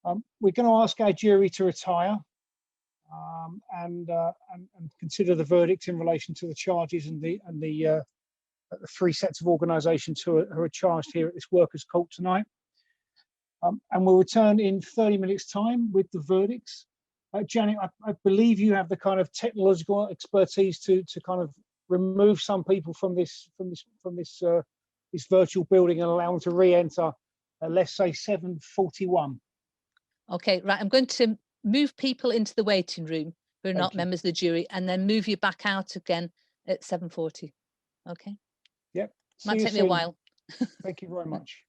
We're going to ask our jury to retire and consider the verdict in relation to the charges and the 3 sets of organisations who are charged here at this workers' court tonight. And we'll return in 30 minutes' time with the verdicts. Janet, I believe you have the kind of technological expertise to kind of remove some people from this virtual building and allow them to re-enter. Let's say 7:41. Okay, right. I'm going to move people into the waiting room who are not members of the jury, and then move you back out again at 7:40. Okay. Yep. Might take me a while. Thank you very much.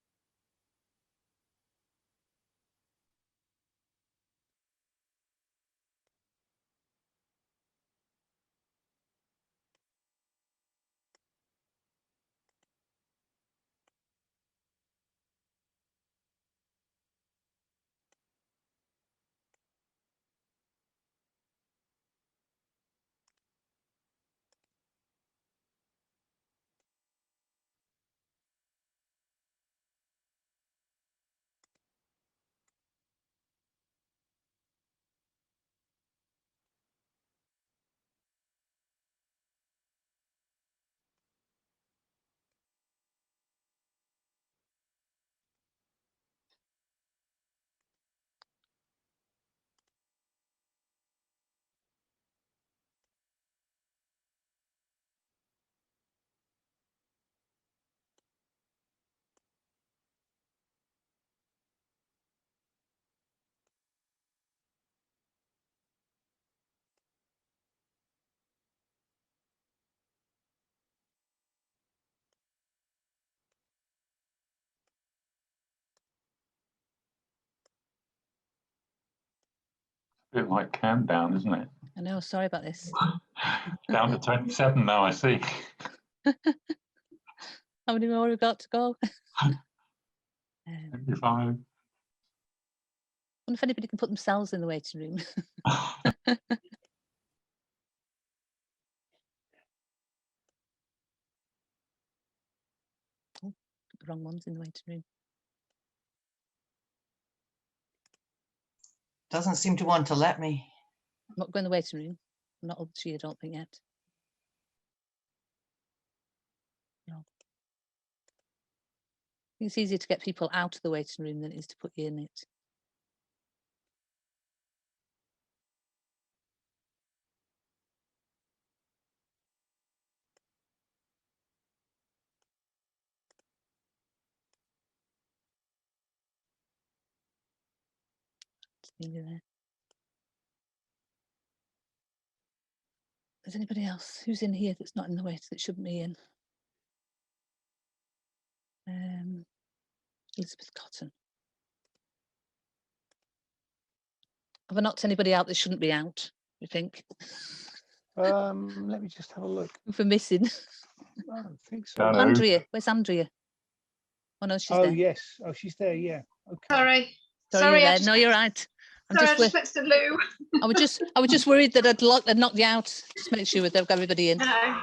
A bit like countdown, isn't it? I know, sorry about this. Down to 27 now, I see. How many more have we got to go? 25. I wonder if anybody can put themselves in the waiting room. Oh, the wrong one's in the waiting room. Doesn't seem to want to let me. I'm not going in the waiting room. I'm not up to you, I don't think yet. No. I think it's easier to get people out of the waiting room than it is to put you in it. There. Is anybody else who's in here that's not in the wait that shouldn't be in? Elizabeth Cotton. Have I knocked anybody out that shouldn't be out, you think? Let me just have a look. For missing. I don't think so. No. Andrea, where's Andrea? Oh no, she's there. Yes. Oh, she's there, yeah. Okay. Sorry. Sorry, you're there. No, you're right. I just texted Lou. I was just worried that I'd knocked you out. Just make sure they've got everybody in. No.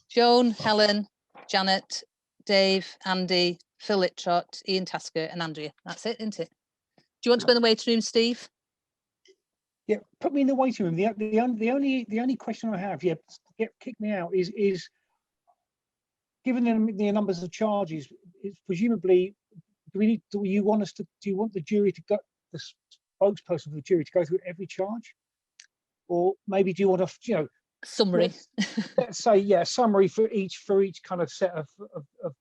Joan, Helen, Janet, Dave, Andy, Phil Liptrott, Ian Tasker, and Andrea. That's it, isn't it? Do you want to go in the waiting room, Steve? Yeah, put me in the waiting room. The only question I have, kick me out, is given the numbers of charges, is presumably do you want the jury to go, the spokesperson for the jury to go through every charge, or maybe do you want a summary? Let's say summary for each kind of set of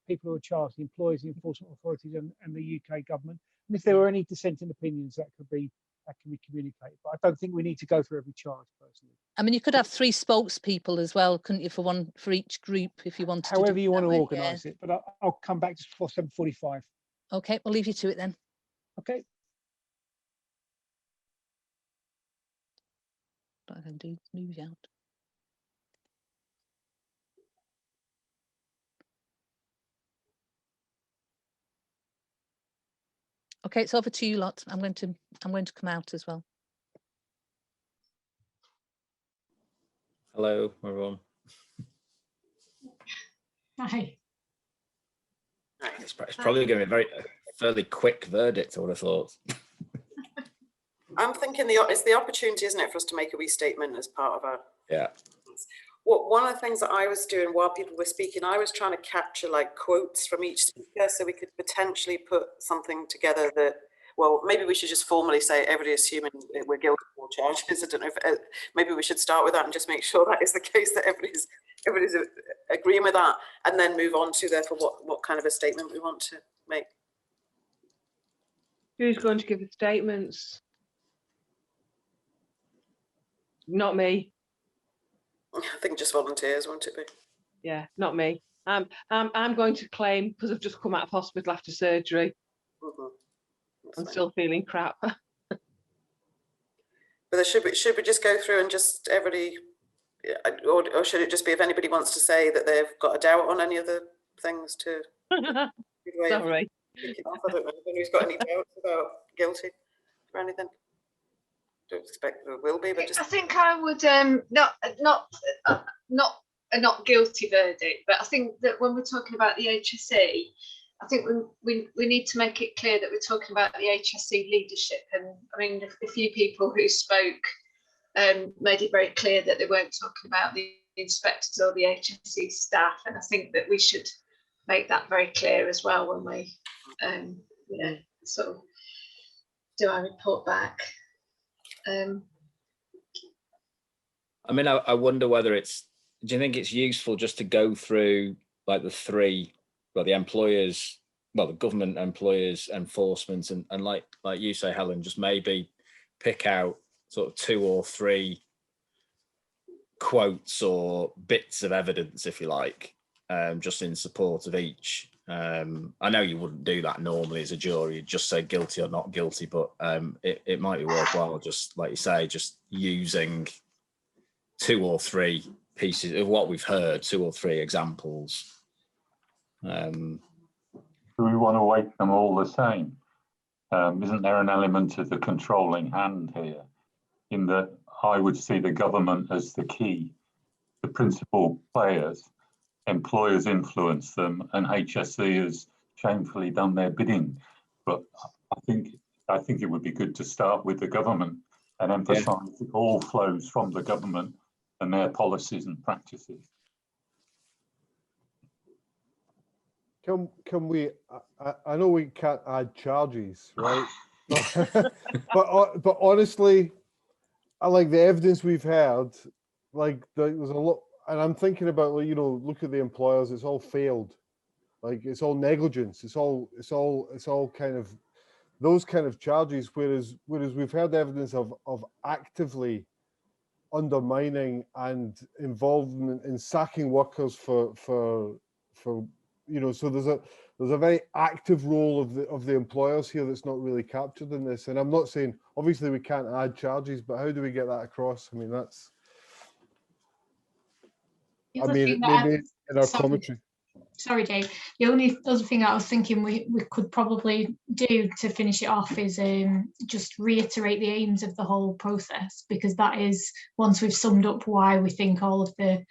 people who are charged, the employers, the enforcement authorities, and the UK government. And if there were any dissenting opinions, that can be communicated. But I don't think we need to go through every charge personally. I mean, you could have 3 spokespeople as well, couldn't you, for each group if you wanted. However you want to organise it, but I'll come back just before 7:45. Okay, we'll leave you to it then. Okay. But I can do move you out. Okay, it's over to you lot. I'm going to come out as well. Hello, everyone. Hi. It's probably going to be a very fairly quick verdict, I would have thought. I'm thinking it's the opportunity, isn't it, for us to make a restatement as part of our. Yeah. One of the things that I was doing while people were speaking, I was trying to capture like quotes from each speaker, so we could potentially put something together that, well, maybe we should just formally say everybody assuming we're guilty of all charges. I don't know if maybe we should start with that and just make sure that is the case, that everybody's agreeing with that, and then move on to therefore what kind of a statement we want to make. Who's going to give the statements? Not me. I think just volunteers, won't it be? Yeah, not me. I'm going to claim, because I've just come out of hospital after surgery. I'm still feeling crap. But should we just go through and just everybody, or should it just be if anybody wants to say that they've got a doubt on any of the things to? Sorry. I don't know who's got any doubts about guilty or anything. Don't expect there will be, but just. I think I would not a not guilty verdict, but I think that when we're talking about the HSE, I think we need to make it clear that we're talking about the HSE leadership. And I mean, a few people who spoke made it very clear that they weren't talking about the inspectors or the HSE staff, and I think that we should make that very clear as well when we sort of do our report back. I mean, I wonder whether do you think it's useful just to go through like the three, well, the employers, well, the government, employers, enforcement, and like you say, Helen, just maybe pick out sort of 2 or 3 quotes or bits of evidence, if you like, just in support of each. I know you wouldn't do that normally as a jury, you'd just say guilty or not guilty, but it might be worthwhile, just like you say, just using 2 or 3 pieces of what we've heard, 2 or 3 examples. Do we want to weight them all the same? Isn't there an element of the controlling hand here, in that I would see the government as the key, the principal players, employers influence them, and HSE has shamefully done their bidding. But I think it would be good to start with the government and emphasise it all flows from the government and their policies and practices. Can we? I know we can't add charges, right? but honestly, I like the evidence we've heard. Like there's a lot, and I'm thinking about, look at the employers. It's all failed. Like it's all negligence. It's all kind of those kind of charges. Whereas we've heard evidence of actively undermining and involvement in sacking workers for so there's a very active role of the employers here that's not really captured in this. And I'm not saying obviously we can't add charges, but how do we get that across? I mean, that's maybe in our commentary. Sorry, Dave. The only other thing I was thinking we could probably do to finish it off is just reiterate the aims of the whole process, because that is, once we've summed up why we think all of the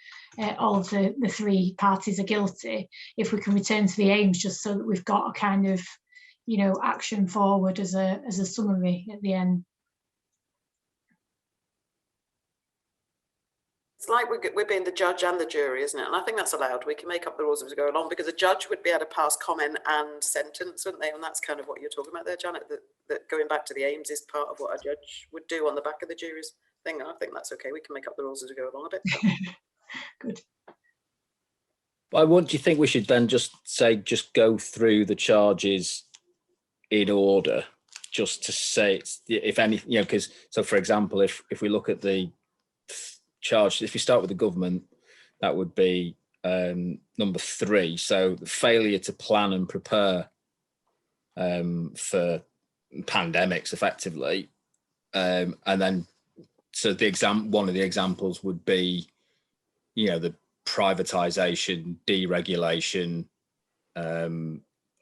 3 parties are guilty, if we can return to the aims just so that we've got a kind of, action forward as a summary at the end. It's like we're being the judge and the jury, isn't it? And I think that's allowed. We can make up the rules as we go along, because a judge would be able to pass comment and sentence, wouldn't they? And that's kind of what you're talking about there, Janet, that going back to the aims is part of what a judge would do on the back of the jury's thing. And I think that's okay. We can make up the rules as we go along a bit. So. Good. Well, what do you think we should then just go through the charges in order, just to say it's, if any, because, so for example, if we look at the charge, if you start with the government, that would be number 3. So the failure to plan and prepare for pandemics effectively. And then, so one of the examples would be, the privatisation, deregulation,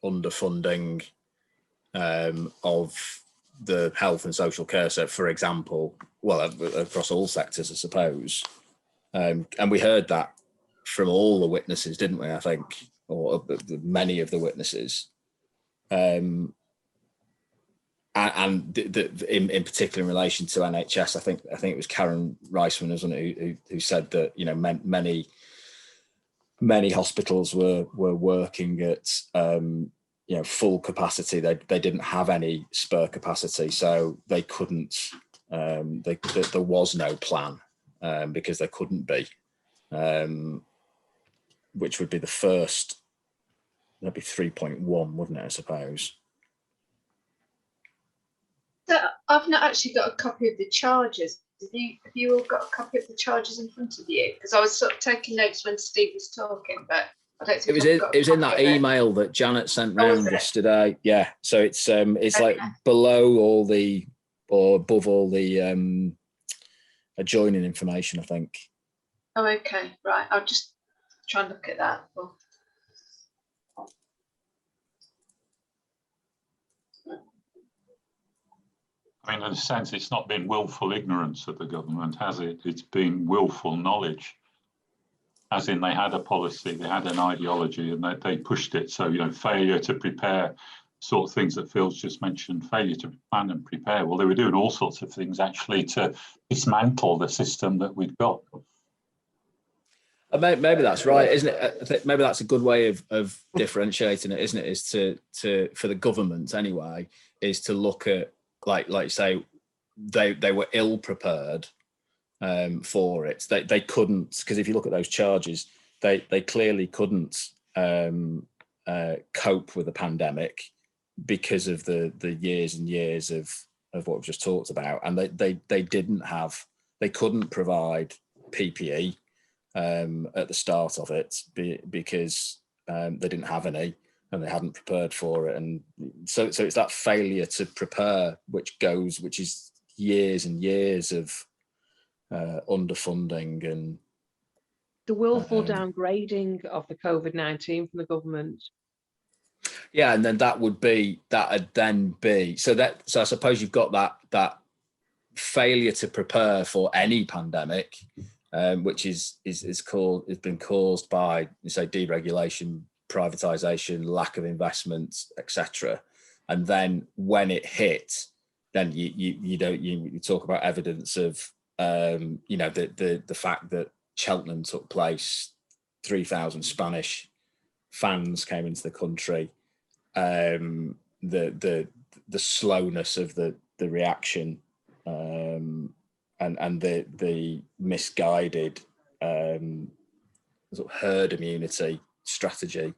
underfunding of the health and social care sector, for example, well, across all sectors, I suppose. And we heard that from all the witnesses, didn't we, I think, or many of the witnesses. in particular in relation to NHS, I think it was Karen Reisman, wasn't it, who said that, you know, many hospitals were working at you know, full capacity. They didn't have any spare capacity, so they couldn't. There was no plan because there couldn't be, which would be the first. That'd be 3.1, wouldn't it? I suppose. So I've not actually got a copy of the charges. Have you all got a copy of the charges in front of you? Because I was sort of taking notes when Steve was talking, but I don't think it was in that email that Janet sent round yesterday. Yeah, so it's like below all the, or above all the adjoining information, I think. Oh, okay, right. I'll just try and look at that. I mean, in a sense, it's not been willful ignorance of the government, has it? It's been willful knowledge, as in they had a policy, they had an ideology, and they pushed it. So, you know, failure to prepare, sort of things that Phil's just mentioned, failure to plan and prepare. Well, they were doing all sorts of things actually to dismantle the system that we've got. Maybe that's right, isn't it? I think maybe that's a good way of differentiating it, isn't it? Is to for the government anyway, is to look at, like you say, they were ill prepared for it. They couldn't, because if you look at those charges, they clearly couldn't cope with the pandemic because of the years and years of what we've just talked about, and they couldn't provide PPE at the start of it because they didn't have any, and they hadn't prepared for it. And so it's that failure to prepare which is years and years of underfunding and the willful downgrading of the COVID-19 from the government. Yeah, and then that'd then be so I suppose you've got that failure to prepare for any pandemic, which has been caused by, you say, deregulation, privatization, lack of investment, etc. And then when it hit, then you talk about evidence of you know, the fact that Cheltenham took place, 3,000 Spanish fans came into the country, the slowness of the reaction, and the misguided sort of herd immunity strategy,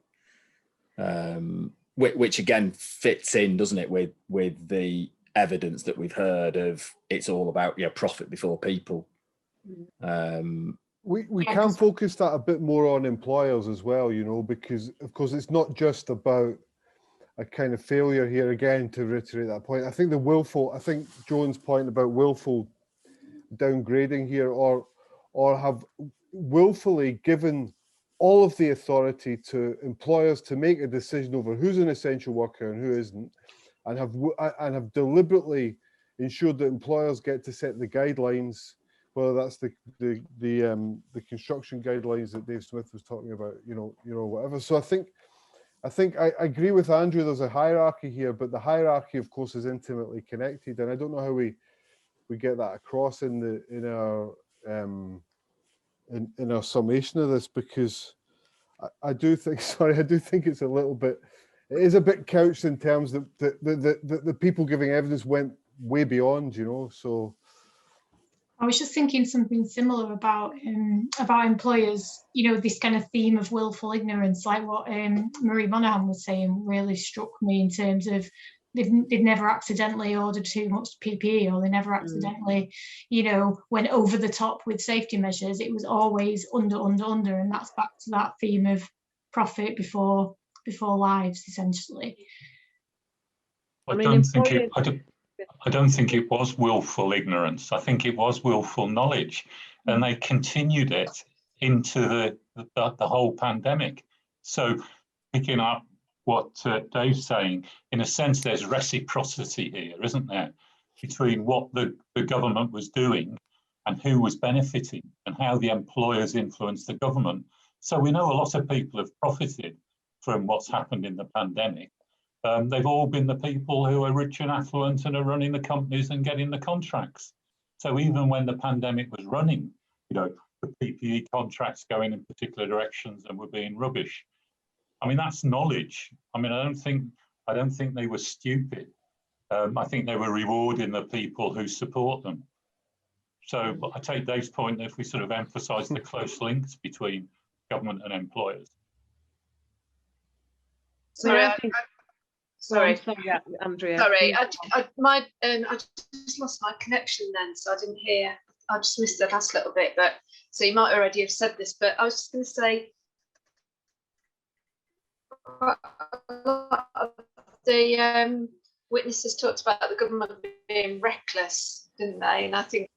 which again fits in, doesn't it, with the evidence that we've heard of it's all about, yeah, profit before people. We can focus that a bit more on employers as well, you know, because of course it's not just about a kind of failure here, again, to reiterate that point. I think Joan's point about willful downgrading here, or have willfully given all of the authority to employers to make a decision over who's an essential worker and who isn't, and have deliberately ensured that employers get to set the guidelines, whether that's the construction guidelines that Dave Smith was talking about, you know, whatever. So I think I agree with Andrew. There's a hierarchy here, but the hierarchy, of course, is intimately connected, and I don't know how we get that across in our summation of this, because I do think it's a little bit. It is a bit couched in terms that the people giving evidence went way beyond, you know. So I was just thinking something similar about employers. You know, this kind of theme of willful ignorance, like what Marie Monaghan was saying, really struck me in terms of they'd never accidentally ordered too much PPE, or they never accidentally, you know, went over the top with safety measures. It was always under, and that's back to that theme of profit before lives, essentially. I don't think it was willful ignorance. I think it was willful knowledge, and they continued it into the whole pandemic. So, picking up what Dave's saying, in a sense, there's reciprocity here, isn't there, between what the government was doing and who was benefiting, and how the employers influenced the government. So we know a lot of people have profited from what's happened in the pandemic, They've all been the people who are rich and affluent and are running the companies and getting the contracts. So even when the pandemic was running, you know, the PPE contracts going in particular directions and were being rubbish. I mean, that's knowledge. I mean, I don't think they were stupid. I think they were rewarding the people who support them. So I take Dave's point that if we sort of emphasise the close links between government and employers. Sorry, Sorry, sorry, Andrea. sorry. I just lost my connection then, so I didn't hear. I just missed the last little bit, but so you might already have said this, but I was just going to say the witnesses talked about the government being reckless, didn't they? And I think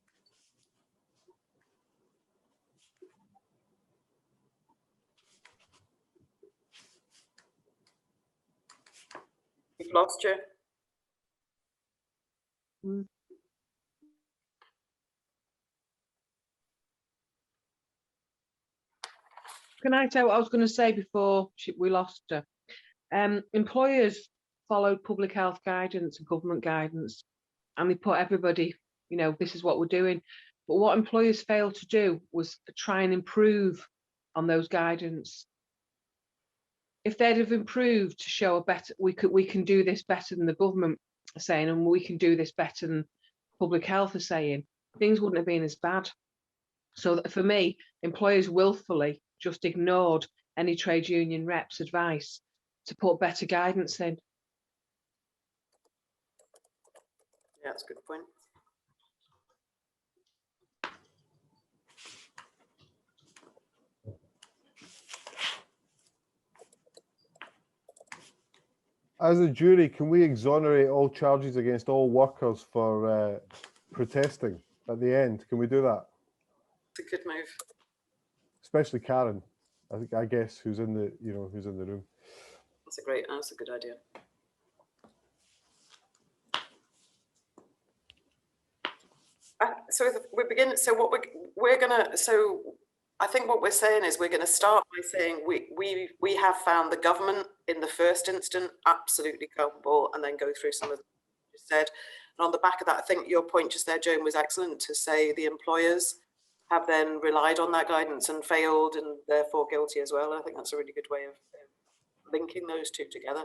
We've lost you. Can I tell what I was going to say before we lost her? Employers followed public health guidance and government guidance, and they put everybody, you know, this is what we're doing. But what employers failed to do was try and improve on those guidance. If they'd have improved to show a better, we can do this better than the government are saying, and we can do this better than public health are saying, things wouldn't have been as bad. So for me, employers willfully just ignored any trade union reps' advice to put better guidance in. Yeah, that's a good point. As a jury, can we exonerate all charges against all workers for protesting at the end? Can we do that? It's a good move. Especially Karen, I guess, who's in the who's in the room. That's a good idea. So we begin. So what we're gonna. So I think what we're saying is we're going to start by saying we have found the government in the first instance absolutely culpable, and then go through some of the things you said. And on the back of that, I think your point just there, Joan, was excellent, to say the employers have then relied on that guidance and failed, and therefore guilty as well. I think that's a really good way of linking those two together.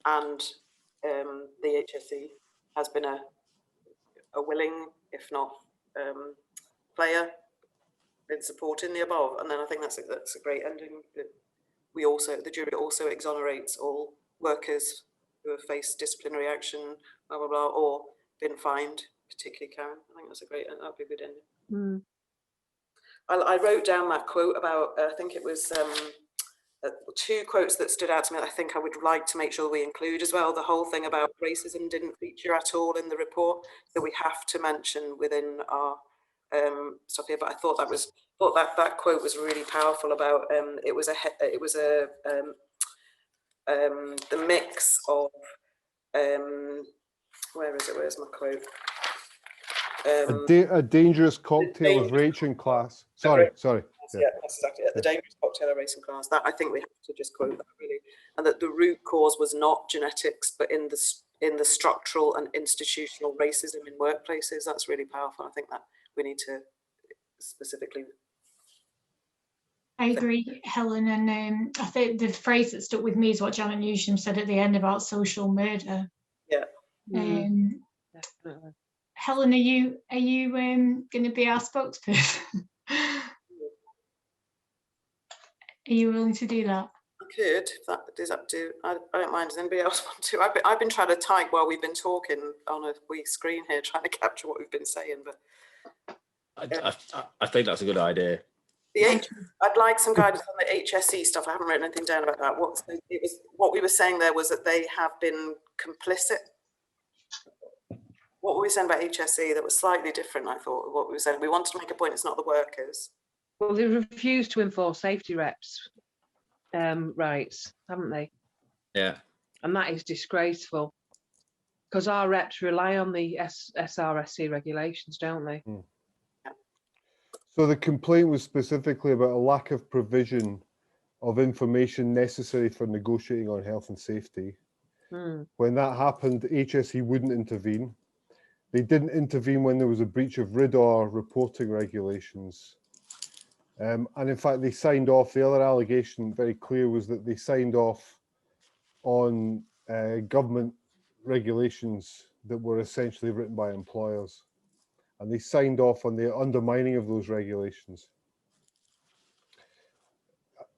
And the HSE has been a willing, if not player, in supporting the above. And then I think that's a great ending. The jury also exonerates all workers who have faced disciplinary action, blah blah blah, or been fined, particularly Karen. I think that's a great. That'd be a good ending. I wrote down that quote about. I think it was two quotes that stood out to me that I think I would like to make sure we include as well. The whole thing about racism didn't feature at all in the report, that we have to mention within our stuff here. But I thought that quote was really powerful about the mix of where's my quote? A dangerous cocktail of race and class. Sorry. Yeah, that's exactly it. The dangerous cocktail of race and class. That I think we have to just quote that really, and that the root cause was not genetics, but in the structural and institutional racism in workplaces. That's really powerful. I think that we need to specifically. I agree, Helen, and I think the phrase that stuck with me is what Janet Newsham said at the end about social murder. Yeah. Definitely. Helen, are you going to be our spokesperson? Are you willing to do that? I could, if that is up to. I don't mind. Does anybody else want to? I've been trying to type while we've been talking on a wee screen here, trying to capture what we've been saying. But I think that's a good idea. I'd like some guidance on the HSE stuff. I haven't written anything down about that. What we were saying there was that they have been complicit. What were we saying about HSE that was slightly different? I thought what we were saying. We wanted to make a point. It's not the workers. Well, they refused to enforce safety reps' rights, haven't they? Yeah. And that is disgraceful, because our reps rely on the SRSC regulations, don't they? So the complaint was specifically about a lack of provision of information necessary for negotiating on health and safety, When that happened, HSE wouldn't intervene. They didn't intervene when there was a breach of RIDOR reporting regulations. And in fact, they signed off. The other allegation, very clear, was that they signed off on government regulations that were essentially written by employers. And they signed off on the undermining of those regulations.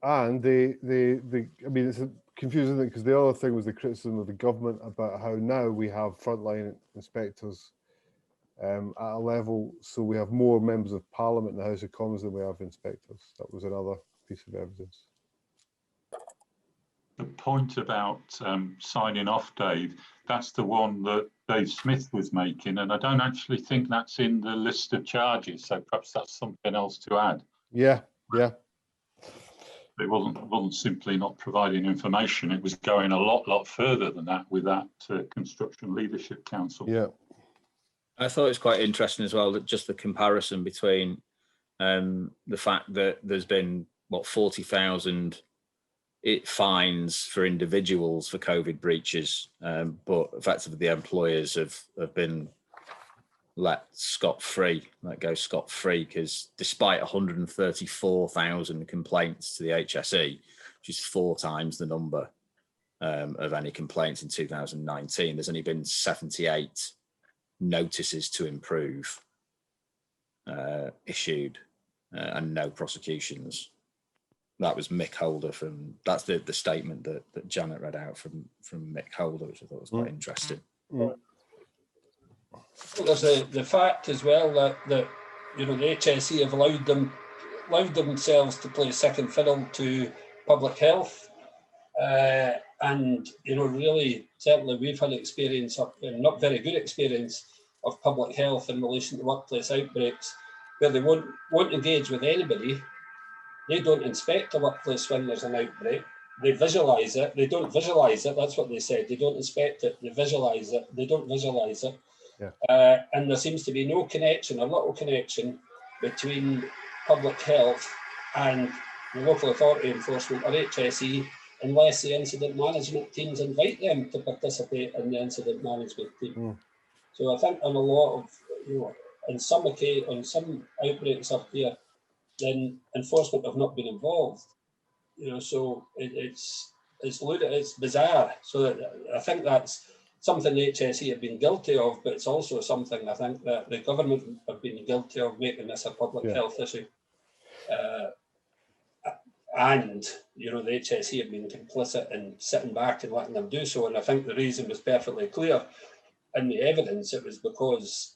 And I mean, it's confusing because the other thing was the criticism of the government about how now we have frontline inspectors at a level, so we have more members of Parliament in the House of Commons than we have inspectors. That was another piece of evidence. The point about signing off, Dave, that's the one that Dave Smith was making, and I don't actually think that's in the list of charges, so perhaps that's something else to add. Yeah, yeah. It wasn't simply not providing information, it was going a lot further than that with that Construction Leadership Council. Yeah. I thought it was quite interesting as well, that just the comparison between the fact that there's been, what, 40,000 fines for individuals for COVID breaches, but effectively the employers have been let go scot-free, because despite 134,000 complaints to the HSE, which is 4 times the number of any complaints in 2019, there's only been 78 notices to improve issued and no prosecutions. That was Mick Holder that's the statement that Janet read out from Mick Holder, which I thought was quite interesting. Well, there's the fact as well that you know, the HSE have allowed themselves to play second fiddle to public health, and you know, really, certainly we've had experience of, not very good experience of public health in relation to workplace outbreaks, where they won't engage with anybody. They don't inspect a workplace when there's an outbreak. They visualise it. They don't visualise it. That's what they said. They don't inspect it. They visualise it. They don't visualise it. Yeah. And there seems to be no connection, or little connection, between public health and the local authority enforcement, or HSE, unless the incident management teams invite them to participate in the incident management team. So I think on a lot of, you know, on some outbreaks up here, then enforcement have not been involved. You know, so it's bizarre. So I think that's something the HSE have been guilty of, but it's also something I think that the government have been guilty of, making this a public health issue. And, you know, the HSE have been complicit in sitting back and letting them do so. And I think the reason was perfectly clear in the evidence. It was because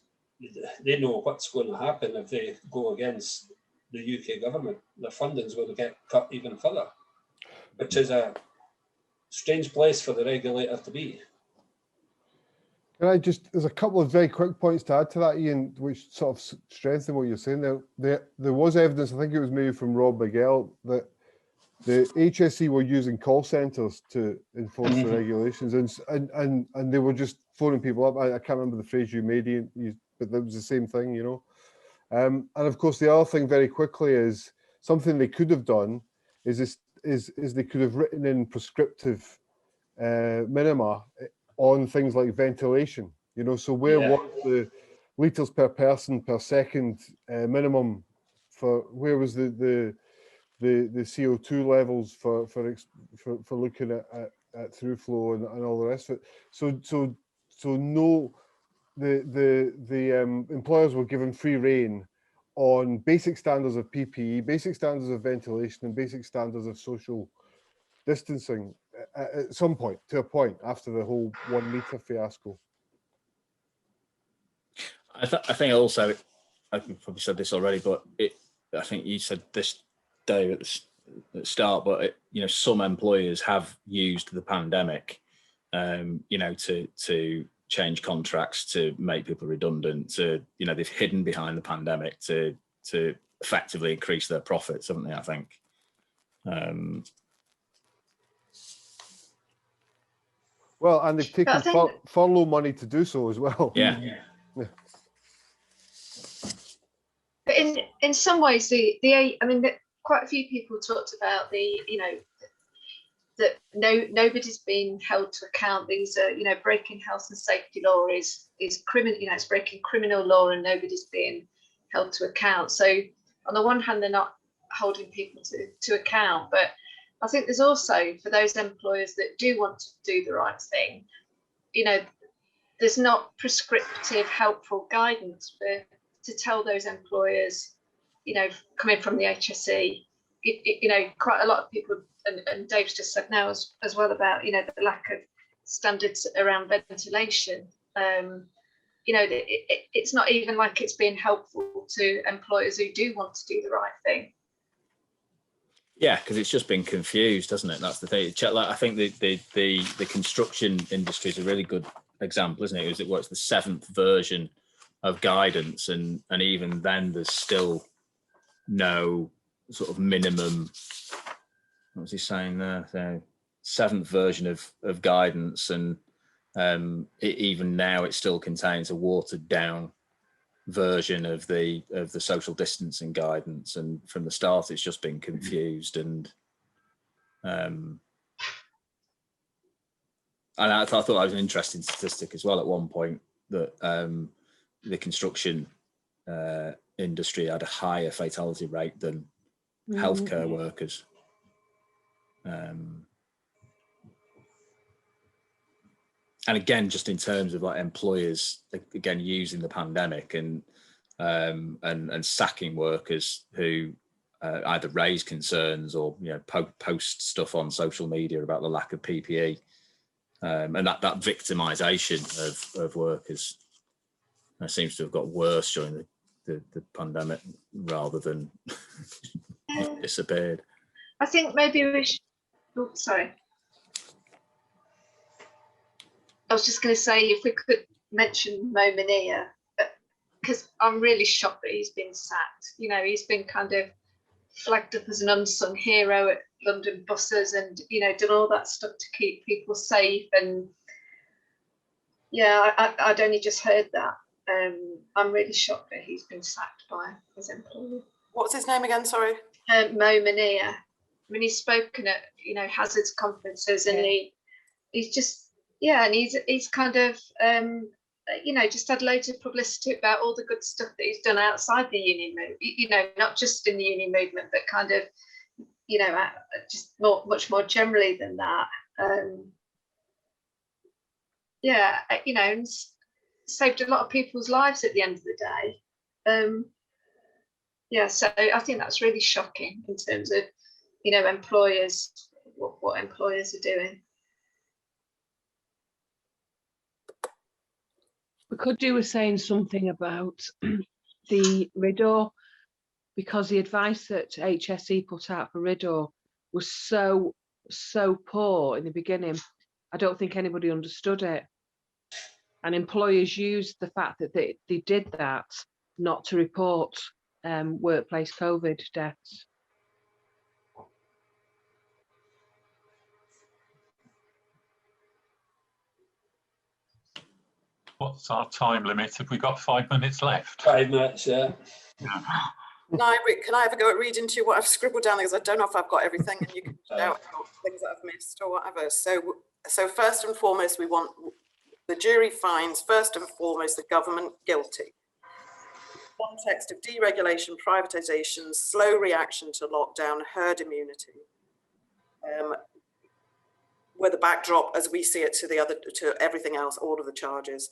they know what's going to happen if they go against the UK government. Their funding's going to get cut even further, which is a strange place for the regulator to be. Can there's a couple of very quick points to add to that, Ian, which sort of strengthen what you're saying there. There was evidence, I think it was maybe from Rob Miguel, that the HSE were using call centres to enforce the regulations, and they were just phoning people up. I can't remember the phrase you made, Ian, but that was the same thing, you know. And of course, the other thing very quickly is something they could have done is they could have written in prescriptive minima on things like ventilation, you know. So where was the litres per person per second minimum for, where was the CO2 levels for looking at through flow and all the rest of it. So no, the employers were given free rein on basic standards of PPE, basic standards of ventilation, and basic standards of social distancing at some point, to a point, after the whole 1 metre fiasco. I think also, I've probably said this already, but I think you said this, Dave, at the start, but you know, some employers have used the pandemic, you know, to change contracts, to make people redundant, to, you know, they've hidden behind the pandemic to effectively increase their profits, haven't they, I think. Well, and they've taken furlough money to do so as well. Yeah. But in some ways, I mean, quite a few people talked about the, you know, nobody's being held to account. These are, you know, breaking health and safety law is criminal, you know, it's breaking criminal law and nobody's being held to account. So on the one hand, they're not holding people to account, but I think there's also, for those employers that do want to do the right thing, you know, there's not prescriptive, helpful guidance to tell those employers, you know, coming from the HSE, you know, quite a lot of people, and Dave's just said now as well about, you know, the lack of standards around ventilation. You know, it's not even like it's being helpful to employers who do want to do the right thing. Yeah, because it's just been confused, hasn't it? That's the thing. Like, I think the construction industry is a really good example, isn't it? It was the 7th version of guidance, and even then there's still no sort of minimum. What was he saying there? So 7th version of guidance, and even now it still contains a watered down version of the social distancing guidance, and from the start it's just been confused. And I thought that was an interesting statistic as well at one point, that the construction industry had a higher fatality rate than healthcare workers. And again, just in terms of like employers, again, using the pandemic and sacking workers who either raise concerns or, you know, post stuff on social media about the lack of PPE, and that victimisation of workers seems to have got worse during the pandemic rather than disappeared. I think maybe we should. Oh, sorry. I was just going to say, if we could mention Mo Mania, because I'm really shocked that he's been sacked. You know, he's been kind of flagged up as an unsung hero at London buses, and, you know, done all that stuff to keep people safe. And yeah, I'd only just heard that. I'm really shocked that he's been sacked by his employer. What's his name again? Sorry. Mo Mania. I mean, he's spoken at, you know, hazards conferences, and he's just, yeah, and he's kind of, you know, just had loads of publicity about all the good stuff that he's done outside the union movement, you know, not just in the union movement, but kind of, you know, just much more generally than that. Yeah, you know, and saved a lot of people's lives at the end of the day. Yeah, so I think that's really shocking in terms of, you know, employers, what employers are doing. We could do with saying something about the RIDDOR, because the advice that HSE put out for RIDDOR was so poor in the beginning. I don't think anybody understood it. And employers used the fact that they did that not to report workplace COVID deaths. What's our time limit? Have we got 5 minutes left? 5 minutes, yeah. Can I have a go at reading to you what I've scribbled down, because I don't know if I've got everything, and you can shout out things that I've missed or whatever. So first and foremost, we want the jury finds, first and foremost, the government guilty. Context of deregulation, privatisation, slow reaction to lockdown, herd immunity, were the backdrop, as we see it, to everything else, all of the charges.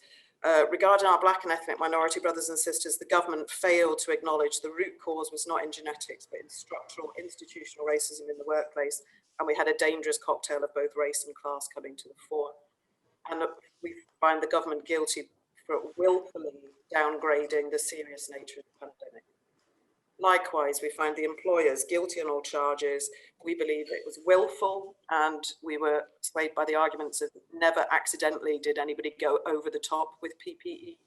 Regarding our Black and ethnic minority brothers and sisters, the government failed to acknowledge the root cause was not in genetics, but in structural, institutional racism in the workplace. And we had a dangerous cocktail of both race and class coming to the fore. And we find the government guilty for willfully downgrading the serious nature of the pandemic. Likewise, we find the employers guilty on all charges. We believe it was willful, and we were swayed by the arguments of never accidentally did anybody go over the top with PPE.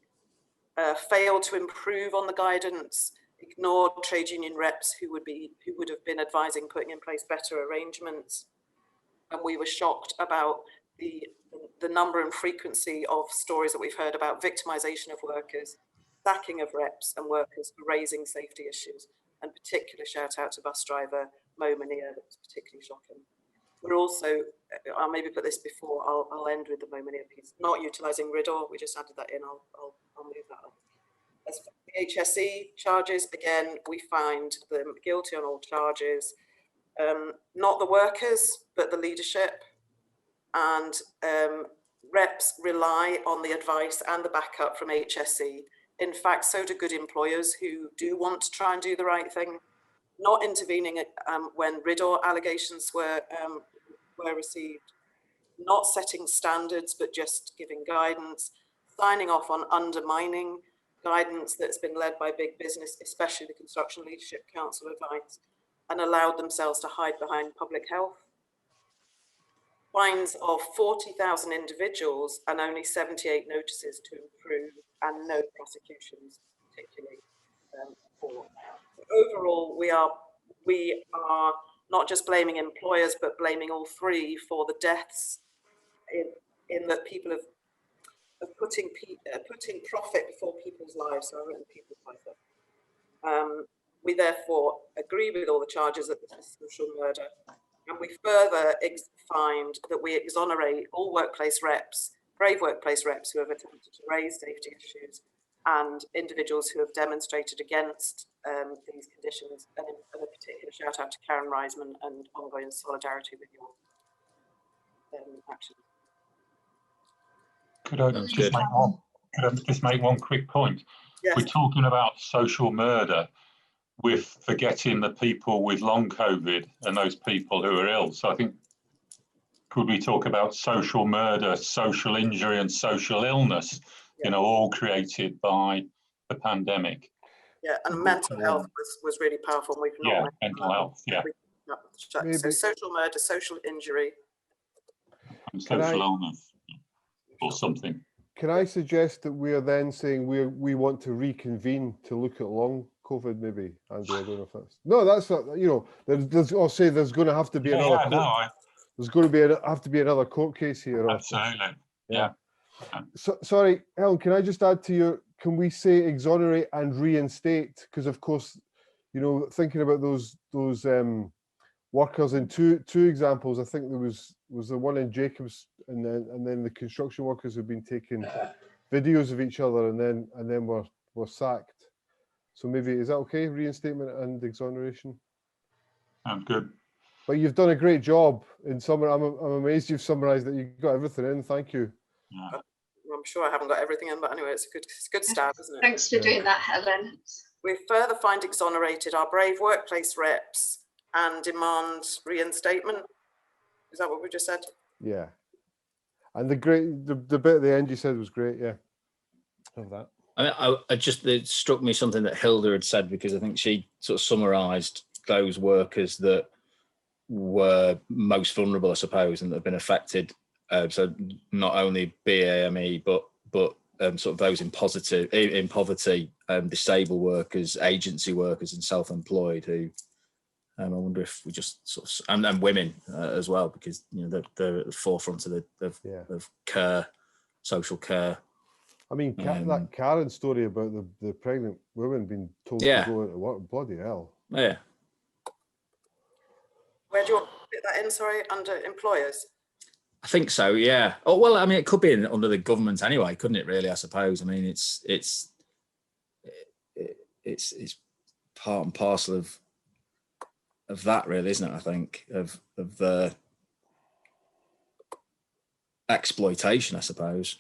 Failed to improve on the guidance, ignored trade union reps who would have been advising putting in place better arrangements. And we were shocked about the number and frequency of stories that we've heard about victimization of workers, sacking of reps and workers for raising safety issues, and particular shout out to bus driver Mo Mania, that was particularly shocking. we're also, I'll maybe put this before, I'll end with the Momonia piece, not utilising RIDDOR, we just added that in, I'll move that up. As for the HSE charges, again, we find them guilty on all charges, not the workers, but the leadership. And reps rely on the advice and the backup from HSE. In fact, so do good employers who do want to try and do the right thing, not intervening when RIDDOR allegations were received, not setting standards, but just giving guidance, signing off on undermining guidance that's been led by big business, especially the Construction Leadership Council advice, and allowed themselves to hide behind public health. Fines of 40,000 individuals and only 78 notices to improve, and no prosecutions particularly for. Overall, we are not just blaming employers, but blaming all three for the deaths in that people have putting profit before people's lives. So I've written people's lives up. We therefore agree with all the charges that this is social murder. And we further find that we exonerate all workplace reps, brave workplace reps who have attempted to raise safety issues, and individuals who have demonstrated against these conditions, and a particular shout out to Karen Reisman and ongoing solidarity with your action. Could I just make one quick point? Yes. We're talking about social murder. We're forgetting the people with long COVID and those people who are ill. So I think, could we talk about social murder, social injury and social illness, you know, all created by the pandemic? Yeah, and mental health was really powerful. We've not mental health, So social murder, social injury. And social illness or something. Can I suggest that we are then saying we want to reconvene to look at long COVID, maybe, Andrea? I don't know if that's that's not, you know, I'll say there's going to have to be another court, there's going to have to be another court case here. Absolutely. So, sorry, Helen, can I just add to your, can we say exonerate and reinstate? Because of course, you know, thinking about those workers in two examples, I think there was the one in Jacobs, and then the construction workers who've been taking videos of each other and then were sacked. So maybe, is that okay? Reinstatement and exoneration. Sounds good. But you've done a great job in summary. I'm amazed you've summarised that. You got everything in. Thank you. I'm sure I haven't got everything in, but anyway, it's a good start, isn't it? Thanks for doing that, Helen. We further find exonerated our brave workplace reps and demand reinstatement. Is that what we just said? Yeah. And the bit at the end you said was great. Yeah. Love that. I just, it struck me something that Hilda had said, because I think she sort of summarised those workers that were most vulnerable, I suppose, and that have been affected. So not only BAME, but sort of those in poverty, disabled workers, agency workers, and self-employed, who I wonder if we just sort of, and women as well, because you know they're at the forefront of care, social care. I mean, that Karen story about the pregnant woman being told to go into work, bloody hell. Yeah. Where do you want to put that in, sorry, under employers? I think so, yeah. Oh, well, I mean, it could be under the government anyway, couldn't it, really, I suppose? I mean, it's part and parcel of that, really, isn't it, I think, of the exploitation, I suppose.